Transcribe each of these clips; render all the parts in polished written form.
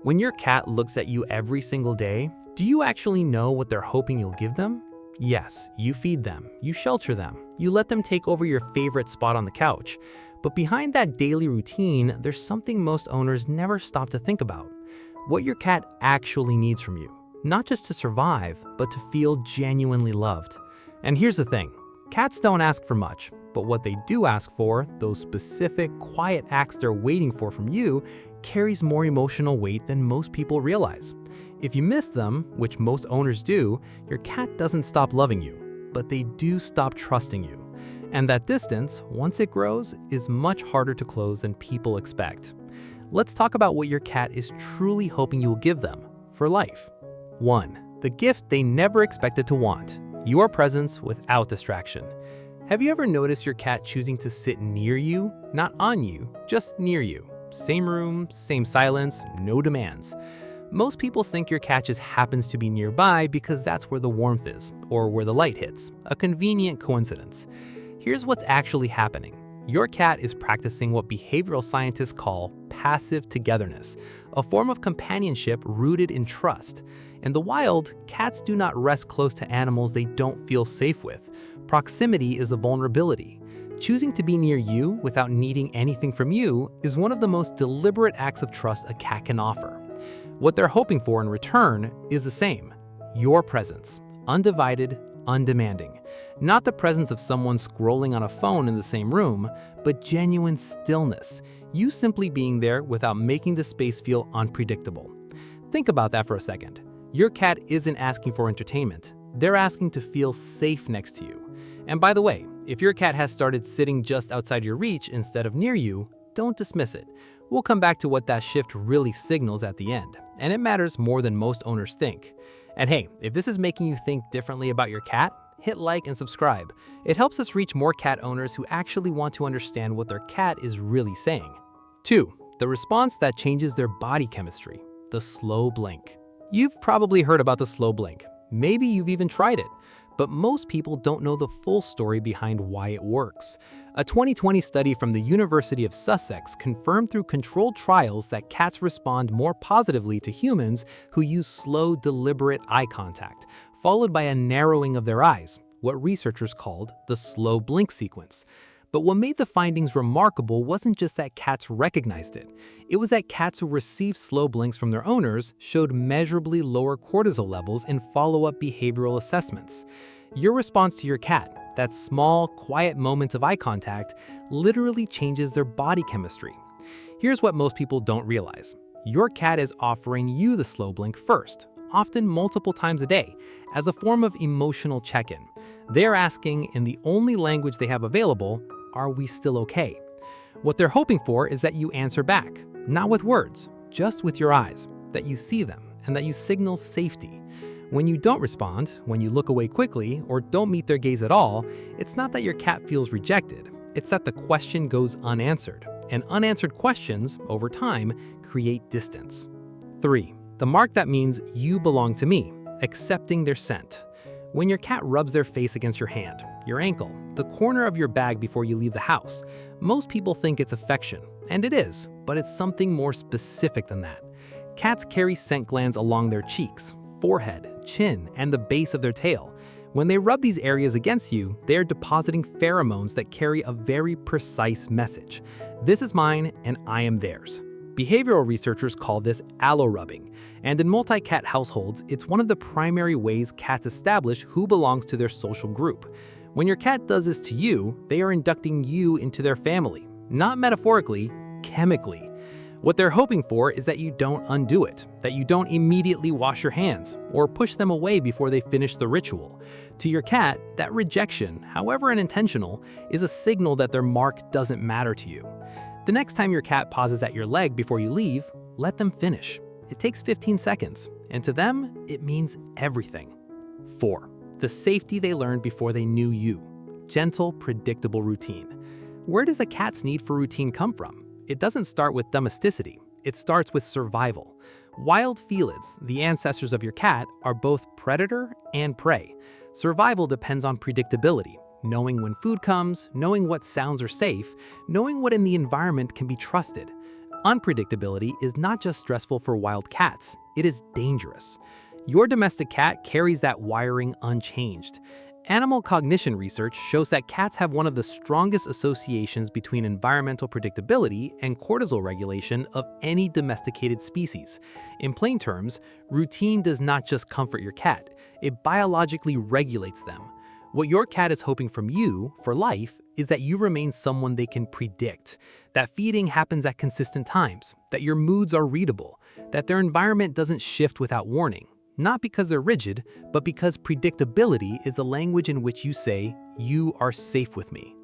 When your cat looks at you every single day, do you actually know what they're hoping you'll give them? Yes, you feed them, you shelter them, you let them take over your favorite spot on the couch. But behind that daily routine, there's something most owners never stop to think about. What your cat actually needs from you. Not just to survive, but to feel genuinely loved. And here's the thing, cats don't ask for much, but what they do ask for, those specific, quiet acts they're waiting for from you, carries more emotional weight than most people realize. If you miss them, which most owners do, your cat doesn't stop loving you, but they do stop trusting you. And that distance, once it grows, is much harder to close than people expect. Let's talk about what your cat is truly hoping you will give them for life. 1. The gift they never expected to want, your presence without distraction. Have you ever noticed your cat choosing to sit near you, not on you, just near you? Same room, same silence, no demands. Most people think your cat just happens to be nearby because that's where the warmth is, or where the light hits, a convenient coincidence. Here's what's actually happening. Your cat is practicing what behavioral scientists call passive togetherness, a form of companionship rooted in trust. In the wild, cats do not rest close to animals they don't feel safe with. Proximity is a vulnerability. Choosing to be near you without needing anything from you is one of the most deliberate acts of trust a cat can offer. What they're hoping for in return is the same, your presence, undivided, undemanding. Not the presence of someone scrolling on a phone in the same room, but genuine stillness, you simply being there without making the space feel unpredictable. Think about that for a second. Your cat isn't asking for entertainment. They're asking to feel safe next to you. And by the way, if your cat has started sitting just outside your reach instead of near you, don't dismiss it. We'll come back to what that shift really signals at the end, and it matters more than most owners think. And hey, if this is making you think differently about your cat, hit like and subscribe. It helps us reach more cat owners who actually want to understand what their cat is really saying. 2. The response that changes their body chemistry, the slow blink. You've probably heard about the slow blink. Maybe you've even tried it. But most people don't know the full story behind why it works. A 2020 study from the University of Sussex confirmed through controlled trials that cats respond more positively to humans who use slow, deliberate eye contact, followed by a narrowing of their eyes, what researchers called the slow blink sequence. But what made the findings remarkable wasn't just that cats recognized it. It was that cats who received slow blinks from their owners showed measurably lower cortisol levels in follow-up behavioral assessments. Your response to your cat, that small, quiet moment of eye contact, literally changes their body chemistry. Here's what most people don't realize. Your cat is offering you the slow blink first, often multiple times a day, as a form of emotional check-in. They're asking, in the only language they have available, are we still okay? What they're hoping for is that you answer back, not with words, just with your eyes, that you see them, and that you signal safety. When you don't respond, when you look away quickly, or don't meet their gaze at all, it's not that your cat feels rejected, it's that the question goes unanswered. And unanswered questions, over time, create distance. 3. The mark that means you belong to me, accepting their scent. When your cat rubs their face against your hand, your ankle, the corner of your bag before you leave the house, most people think it's affection, and it is, but it's something more specific than that. Cats carry scent glands along their cheeks, forehead, chin, and the base of their tail. When they rub these areas against you, they are depositing pheromones that carry a very precise message. This is mine, and I am theirs. Behavioral researchers call this allo-rubbing, and in multi-cat households, it's one of the primary ways cats establish who belongs to their social group. When your cat does this to you, they are inducting you into their family, not metaphorically, chemically. What they're hoping for is that you don't undo it, that you don't immediately wash your hands or push them away before they finish the ritual. To your cat, that rejection, however unintentional, is a signal that their mark doesn't matter to you. The next time your cat pauses at your leg before you leave, let them finish. It takes 15 seconds, and to them, it means everything. 4. The safety they learned before they knew you. Gentle, predictable routine. Where does a cat's need for routine come from? It doesn't start with domesticity. It starts with survival. Wild felids, the ancestors of your cat, are both predator and prey. Survival depends on predictability. Knowing when food comes, knowing what sounds are safe, knowing what in the environment can be trusted. Unpredictability is not just stressful for wild cats, it is dangerous. Your domestic cat carries that wiring unchanged. Animal cognition research shows that cats have one of the strongest associations between environmental predictability and cortisol regulation of any domesticated species. In plain terms, routine does not just comfort your cat, it biologically regulates them. What your cat is hoping from you, for life, is that you remain someone they can predict, that feeding happens at consistent times, that your moods are readable, that their environment doesn't shift without warning. Not because they're rigid, but because predictability is a language in which you say, "You are safe with me."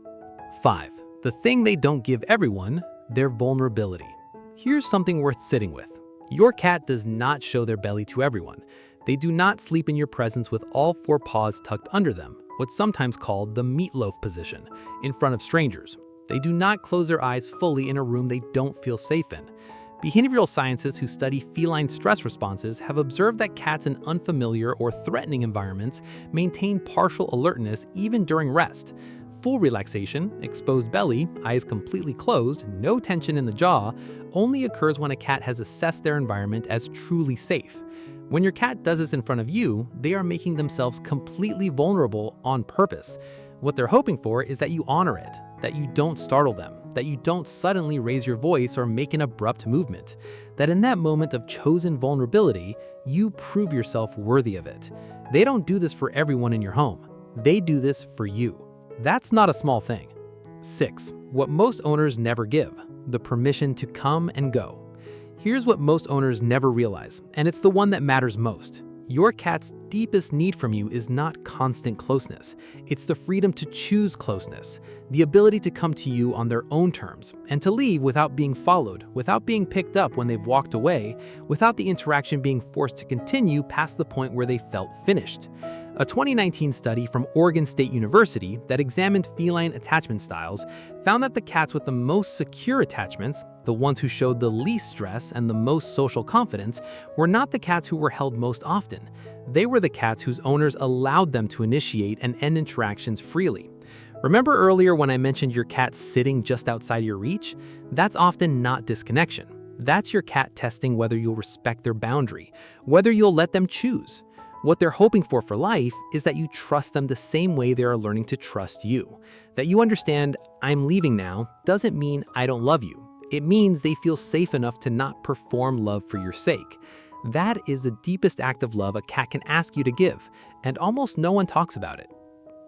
5. The thing they don't give everyone, their vulnerability. Here's something worth sitting with. Your cat does not show their belly to everyone. They do not sleep in your presence with all four paws tucked under them, what's sometimes called the meatloaf position, in front of strangers. They do not close their eyes fully in a room they don't feel safe in. Behavioral scientists who study feline stress responses have observed that cats in unfamiliar or threatening environments maintain partial alertness even during rest. Full relaxation, exposed belly, eyes completely closed, no tension in the jaw, only occurs when a cat has assessed their environment as truly safe. When your cat does this in front of you, they are making themselves completely vulnerable on purpose. What they're hoping for is that you honor it, that you don't startle them, that you don't suddenly raise your voice or make an abrupt movement, that in that moment of chosen vulnerability, you prove yourself worthy of it. They don't do this for everyone in your home. They do this for you. That's not a small thing. 6. What most owners never give, the permission to come and go. Here's what most owners never realize, and it's the one that matters most. Your cat's deepest need from you is not constant closeness. It's the freedom to choose closeness, the ability to come to you on their own terms, and to leave without being followed, without being picked up when they've walked away, without the interaction being forced to continue past the point where they felt finished. A 2019 study from Oregon State University that examined feline attachment styles found that the cats with the most secure attachments, the ones who showed the least stress and the most social confidence, were not the cats who were held most often. They were the cats whose owners allowed them to initiate and end interactions freely. Remember earlier when I mentioned your cat sitting just outside your reach? That's often not disconnection. That's your cat testing whether you'll respect their boundary, whether you'll let them choose. What they're hoping for life is that you trust them the same way they are learning to trust you. That you understand, "I'm leaving now," doesn't mean "I don't love you." It means they feel safe enough to not perform love for your sake. That is the deepest act of love a cat can ask you to give, and almost no one talks about it.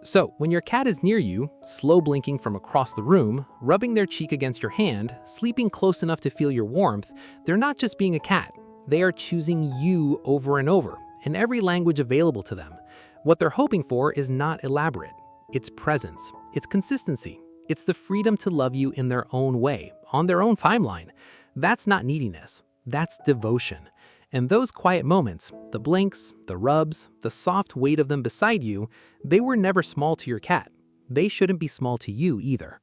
So, when your cat is near you, slow blinking from across the room, rubbing their cheek against your hand, sleeping close enough to feel your warmth, they're not just being a cat. They are choosing you over and over, in every language available to them. What they're hoping for is not elaborate. It's presence, it's consistency, it's the freedom to love you in their own way, on their own timeline. That's not neediness, that's devotion. And those quiet moments, the blinks, the rubs, the soft weight of them beside you, they were never small to your cat. They shouldn't be small to you either.